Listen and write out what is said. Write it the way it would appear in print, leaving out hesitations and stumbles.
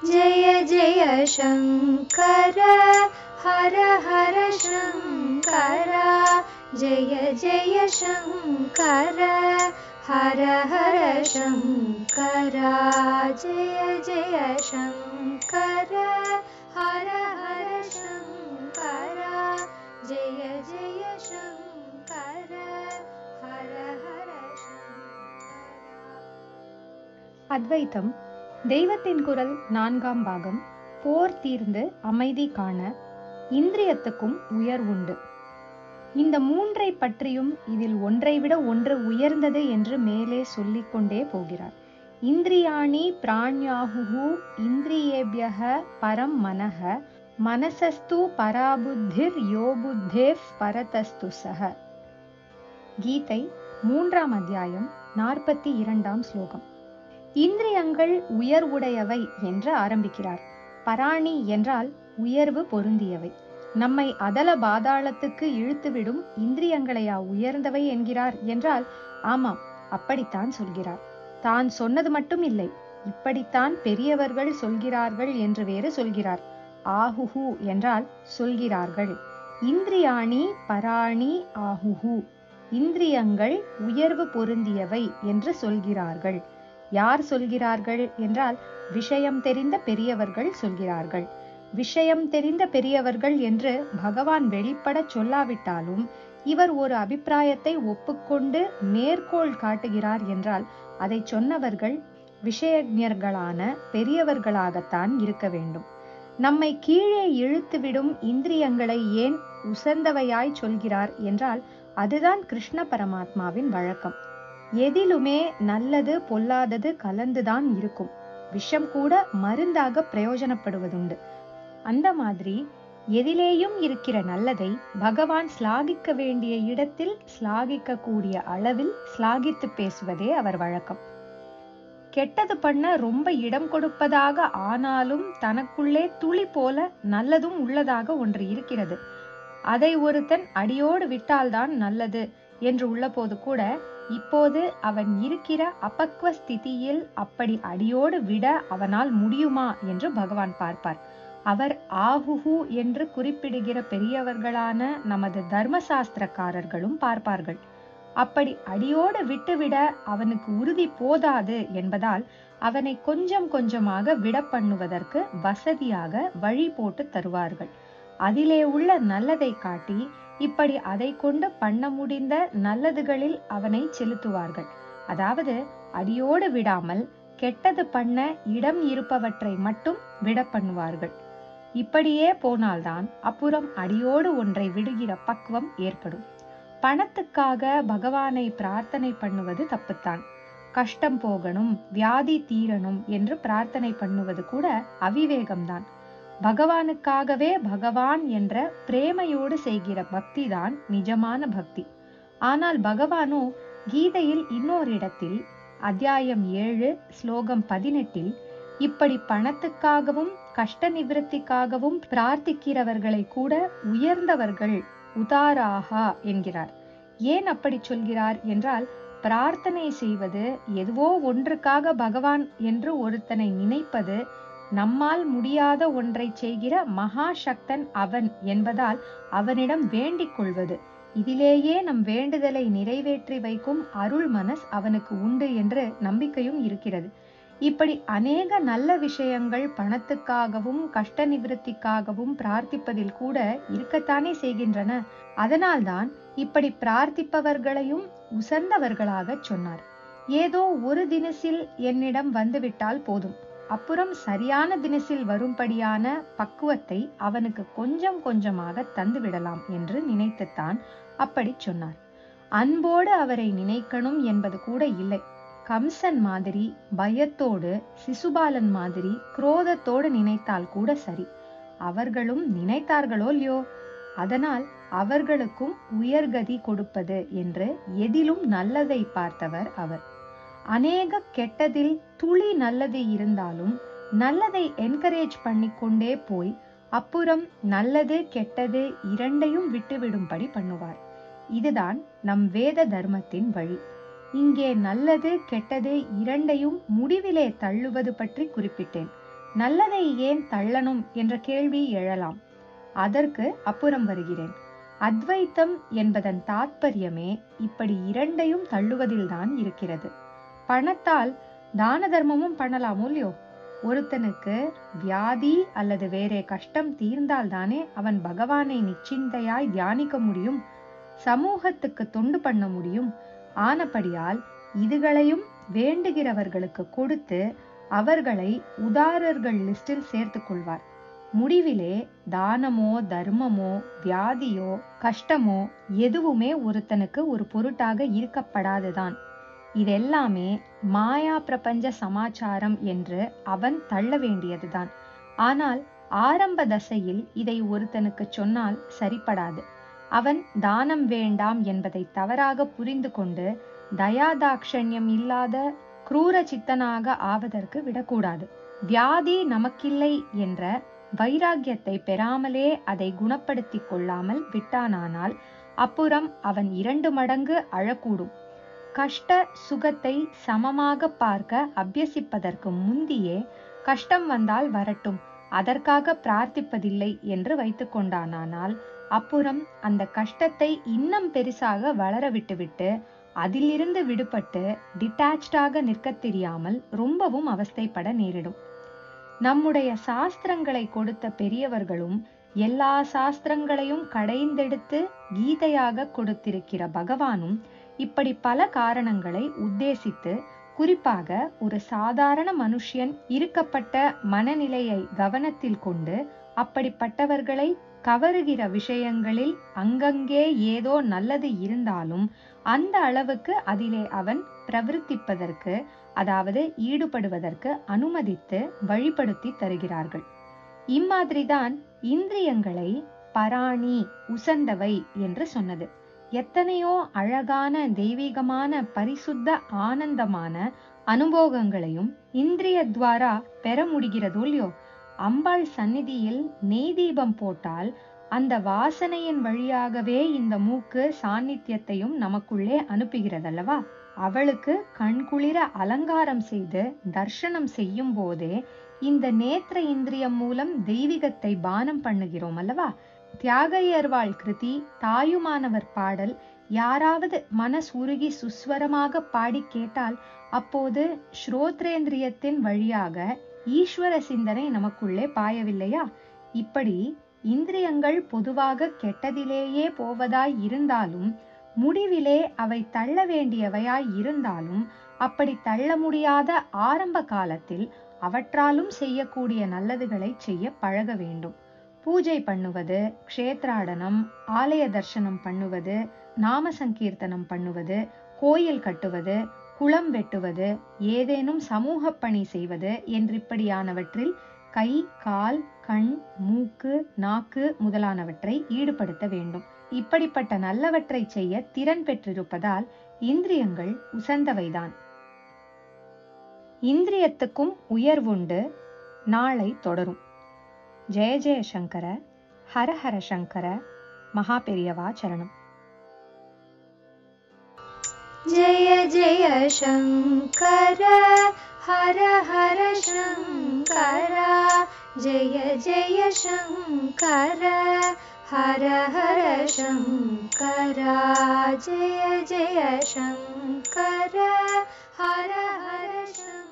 जय जय शङ्कर हर हर शङ्कर जय जय शङ्कर हर हर शङ्कर जय जय शङ्कर हर हर शङ्कर जय जय शङ्कर हर हर शङ्कर. அத்வைத்தம் தெய்வத்தின் குரல் 4ஆம் பாகம். போர் தீர்ந்து அமைதி காண இந்திரியத்துக்கும் உயர்வுண்டு. இந்த மூன்றை பற்றியும் இதில் ஒன்றை விட ஒன்று உயர்ந்தது என்று மேலே சொல்லிக் கொண்டே போகிறார். இந்திரியாணி பிராண்யாஹு இந்திரியேபியஹ பரம் மனஹ மனசஸ்து பராபுத்திர் யோபுத்தேவ் பரதஸ்து சஹ. கீதை 3ஆம் அத்தியாயம் 42ஆம் ஸ்லோகம். இந்திரியங்கள் உயர்வுடையவை என்று ஆரம்பிக்கிறார். பராணி என்றால் உயர்வு பொருந்தியவை. நம்மை அதல பாதாளத்துக்கு இழுத்துவிடும் இந்திரியங்களையா உயர்ந்தவை என்கிறார் என்றால், ஆமாம், அப்படித்தான் சொல்கிறார். தான் சொன்னது மட்டும் இல்லை, இப்படித்தான் பெரியவர்கள் சொல்கிறார்கள் என்று வேறு சொல்கிறார். ஆஹுஹு என்றால் சொல்கிறார்கள். இந்திரியாணி பராணி ஆஹுஹு, இந்திரியங்கள் உயர்வு பொருந்தியவை என்று சொல்கிறார்கள். யார் சொல்கிறார்கள் என்றால், விஷயம் தெரிந்த பெரியவர்கள் சொல்கிறார்கள். விஷயம் தெரிந்த பெரியவர்கள் என்று பகவான் வெளிப்பட சொல்லாவிட்டாலும் இவர் ஒரு அபிப்பிராயத்தை ஒப்புக்கொண்டு மேற்கோள் காட்டுகிறார் என்றால், அதை சொன்னவர்கள் விஷயஞர்களான பெரியவர்களாகத்தான் இருக்க வேண்டும். நம்மை கீழே இழுத்துவிடும் இந்திரியங்களை ஏன் உசந்தவையாய் சொல்கிறார் என்றால், அதுதான் கிருஷ்ண பரமாத்மாவின் வழக்கம். எதிலுமே நல்லது பொல்லாதது கலந்துதான் இருக்கும். விஷம் கூட மருந்தாக பிரயோஜனப்படுவதுண்டு. அந்த மாதிரி எதிலேயும் இருக்கிற நல்லதை பகவான் ஸ்லாகிக்க வேண்டிய இடத்தில் ஸ்லாகிக்க கூடிய அளவில் ஸ்லாகித்து பேசுவதே அவர் வழக்கம். கெட்டது பண்ண ரொம்ப இடம் கொடுப்பதாக ஆனாலும் தனக்குள்ளே துளி போல நல்லதும் உள்ளதாக ஒன்று இருக்கிறது. அதை ஒருத்தன் அடியோடு விட்டால்தான் நல்லது என்று உள்ள போது கூட, இப்போது அவன் இருக்கிற அபக்வ ஸ்திதியில் அப்படி அடியோடு விட அவனால் முடியுமா என்று பகவான் பார்ப்பார். அவர் ஆஹுஹு என்று குறிப்பிடுகிற பெரியவர்களான நமது தர்மசாஸ்திரக்காரர்களும் பார்ப்பார்கள். அப்படி அடியோடு விட்டுவிட அவனுக்கு உறுதி போதாது என்பதால் அவனை கொஞ்சம் கொஞ்சமாக விட பண்ணுவதற்கு வசதியாக வழி போட்டு தருவார்கள். அதிலே உள்ள நல்லதை காட்டி இப்படி அதை கொண்டு பண்ண முடிந்த நல்லதுகளில் அவனை செலுத்துவார்கள். அதாவது அடியோடு விடாமல் கெட்டது பண்ண இடம் இருப்பவற்றை மட்டும் விட பண்ணுவார்கள். இப்படியே போனால்தான் அப்புறம் அடியோடு ஒன்றை விடுகிற பக்குவம் ஏற்படும். பணத்துக்காக பகவானை பிரார்த்தனை பண்ணுவது தப்புத்தான். கஷ்டம் போகணும், வியாதி தீரணும் என்று பிரார்த்தனை பண்ணுவது கூட அவிவேகம்தான். பகவானுக்காகவே பகவான் என்ற பிரேமையோடு செய்கிற பக்தி தான் நிஜமான பக்தி. ஆனால் பகவானோ கீதையில் இன்னொரு இடத்தில் அத்தியாயம் 7 ஸ்லோகம் 18 இப்படி பணத்துக்காகவும் கஷ்ட நிவிருத்திக்காகவும் பிரார்த்திக்கிறவர்களை கூட உயர்ந்தவர்கள் உதாராகா என்கிறார். ஏன் அப்படி சொல்கிறார் என்றால், பிரார்த்தனை செய்வது எதுவோ ஒன்றுக்காக பகவான் என்று ஒருத்தனை நினைப்பது நம்மால் முடியாத ஒன்றை செய்கிற மகா சக்தன் அவன் என்பதால் அவனிடம் வேண்டிக் கொள்வது. இதிலேயே நம் வேண்டுதலை நிறைவேற்றி வைக்கும் அருள் மனஸ் அவனுக்கு உண்டு என்று நம்பிக்கையும் இருக்கிறது. இப்படி அநேக நல்ல விஷயங்கள் பணத்துக்காகவும் கஷ்ட நிவிருத்திக்காகவும் பிரார்த்திப்பதில் கூட இருக்கத்தானே செய்கின்றன. அதனால்தான் இப்படி பிரார்த்திப்பவர்களையும் உசந்தவர்களாக சொன்னார். ஏதோ ஒரு தினசில் என்னிடம் வந்துவிட்டால் போதும், அப்புறம் சரியான தினசில் வரும்படியான பக்குவத்தை அவனுக்கு கொஞ்சம் கொஞ்சமாக தந்து விடலாம் என்று நினைத்துத்தான் அப்படி சொன்னார். அன்போடு அவரை நினைக்கணும் என்பது கூட இல்லை. கம்சன் மாதிரி பயத்தோடு, சிசுபாலன் மாதிரி குரோதத்தோடு நினைத்தால் கூட சரி. அவர்களும் நினைத்தார்களோ இல்லையோ, அதனால் அவர்களுக்கும் உயர்கதி கொடுப்பது என்று எதிலும் நல்லதை பார்த்தவர் அவர். அநேக கெட்டதில் துளி நல்லது இருந்தாலும் நல்லதை என்கரேஜ் பண்ணிக்கொண்டே போய் அப்புறம் நல்லது கெட்டது இரண்டையும் விட்டுவிடும்படி பண்ணுவார். இதுதான் நம் வேத தர்மத்தின் வழி. இங்கே நல்லது கெட்டது இரண்டையும் முடிவிலே தள்ளுவது பற்றி குறிப்பிட்டேன். நல்லதை ஏன் தள்ளணும் என்ற கேள்வி எழலாம். அதற்கு அப்புறம் வருகிறேன். அத்வைத்தம் என்பதன் தாத்பரியமே இப்படி இரண்டையும் தள்ளுவதில்தான் இருக்கிறது. பணத்தால் தான தர்மமும் பண்ணலாம் இல்லையோ? ஒருத்தனுக்கு வியாதி அல்லது வேறே கஷ்டம் தீர்ந்தால் தானே அவன் பகவானை நிச்சிந்தையாய் தியானிக்க முடியும், சமூகத்துக்கு தொண்டு பண்ண முடியும். ஆனபடியால் இதுகளையும் வேண்டுகிறவர்களுக்கு கொடுத்து அவர்களை உதாரர்கள் லிஸ்டில் சேர்த்து கொள்வார். முடிவிலே தானமோ தர்மமோ வியாதியோ கஷ்டமோ எதுவுமே ஒருத்தனுக்கு ஒரு பொருட்டாக இருக்கப்படாதுதான். இதெல்லாமே மாயா பிரபஞ்ச சமாச்சாரம் என்று அவன் தள்ள வேண்டியதுதான். ஆனால் ஆரம்ப தசையில் இதை ஒருத்தனுக்கு சொன்னால் சரிப்படாது. அவன் தானம் வேண்டாம் என்பதை தவறாக புரிந்து கொண்டு தயாதாட்சண்யம் இல்லாத குரூர சித்தனாக ஆவதற்கு விடக்கூடாது. வியாதி நமக்கில்லை என்ற வைராகியத்தை பெறாமலே அதை குணப்படுத்தி கொள்ளாமல் விட்டானானால் அப்புறம் அவன் 2 மடங்கு அழக்கூடும். கஷ்ட சுகத்தை சமமாக பார்க்க அபியசிப்பதற்கு முந்தியே கஷ்டம் வந்தால் வரட்டும், அதற்காக பிரார்த்திப்பதில்லை என்று வைத்துக் கொண்டானால் அப்புறம் அந்த கஷ்டத்தை இன்னும் பெருசாக வளர விட்டுவிட்டு அதிலிருந்து விடுபட்டு டிட்டாச்சாக நிற்க தெரியாமல் ரொம்பவும் அவஸ்தைப்பட நேரிடும். நம்முடைய சாஸ்திரங்களை கொடுத்த பெரியவர்களும் எல்லா சாஸ்திரங்களையும் கடைந்தெடுத்து கீதையாக கொடுத்திருக்கிற பகவானும் இப்படி பல காரணங்களை உத்தேசித்து, குறிப்பாக ஒரு சாதாரண மனுஷன் இருக்கப்பட்ட மனநிலையை கவனத்தில் கொண்டு அப்படிப்பட்டவர்களை கவருகிற விஷயங்களில் அங்கங்கே ஏதோ நல்லது இருந்தாலும் அந்த அளவுக்கு அதிலே அவன் பிரவர்த்திப்பதற்கு, அதாவது ஈடுபடுவதற்கு அனுமதித்து வழிபடுத்தி தருகிறார்கள். இம்மாதிரிதான் இந்திரியங்களை பராணி உசந்தவை என்று சொன்னது. எத்தனையோ அழகான தெய்வீகமான பரிசுத்த ஆனந்தமான அனுபவங்களையும் இந்திரிய துவாரா பெற முடிகிறதோ இல்லையோ? அம்பாள் சந்நிதியில் நெய் தீபம் போட்டால் அந்த வாசனையின் வழியாகவே இந்த மூக்கு சாநித்தியத்தையும் நமக்குள்ளே அனுப்புகிறதல்லவா? அவளுக்கு கண்குளிர அலங்காரம் செய்து தர்ஷனம் செய்யும் போதே இந்த நேத்திர இந்திரியம் மூலம் தெய்வீகத்தை பானம் பண்ணுகிறோம் அல்லவா? தியாகையர்வாள் கிருதி, தாயுமானவர் பாடல் யாராவது மனசுருகி சுஸ்வரமாக பாடி கேட்டால் அப்போது ஸ்ரோத்ரேந்திரியத்தின் வழியாக ஈஸ்வர சிந்தனை நமக்குள்ளே பாயவில்லையா? இப்படி இந்திரியங்கள் பொதுவாக கெட்டதிலேயே போவதாய் இருந்தாலும் முடிவிலே அவை தள்ள வேண்டியவையாய் இருந்தாலும் அப்படி தள்ள முடியாத ஆரம்ப காலத்தில் அவற்றாலும் செய்யக்கூடிய நல்லதுகளை செய்ய பழக வேண்டும். பூஜை பண்ணுவது, க்ஷேத்ராடனம், ஆலய தர்சனம் பண்ணுவது, நாம சங்கீர்த்தனம் பண்ணுவது, கோயில் கட்டுவது, குளம் வெட்டுவது, ஏதேனும் சமூக பணி செய்வது என்றிப்படியானவற்றில் கை, கால், கண், மூக்கு, நாக்கு முதலானவற்றை ஈடுபடுத்த வேண்டும். இப்படிப்பட்ட நல்லவற்றை செய்ய திறன் பெற்றிருப்பதால் இந்திரியங்கள் உசந்தவைதான். இந்திரியத்துக்கும் உயர்வுண்டு. நாளை தொடரும். ஜெய ஜெய சங்கர, ஹர ஹர சங்கர, மகா பெரியவா சரணம். जय जय शंकर, हर हर शंकर, जय जय शंकर, हर हर शंकर, जय जय शंकर, हर हर शंकर.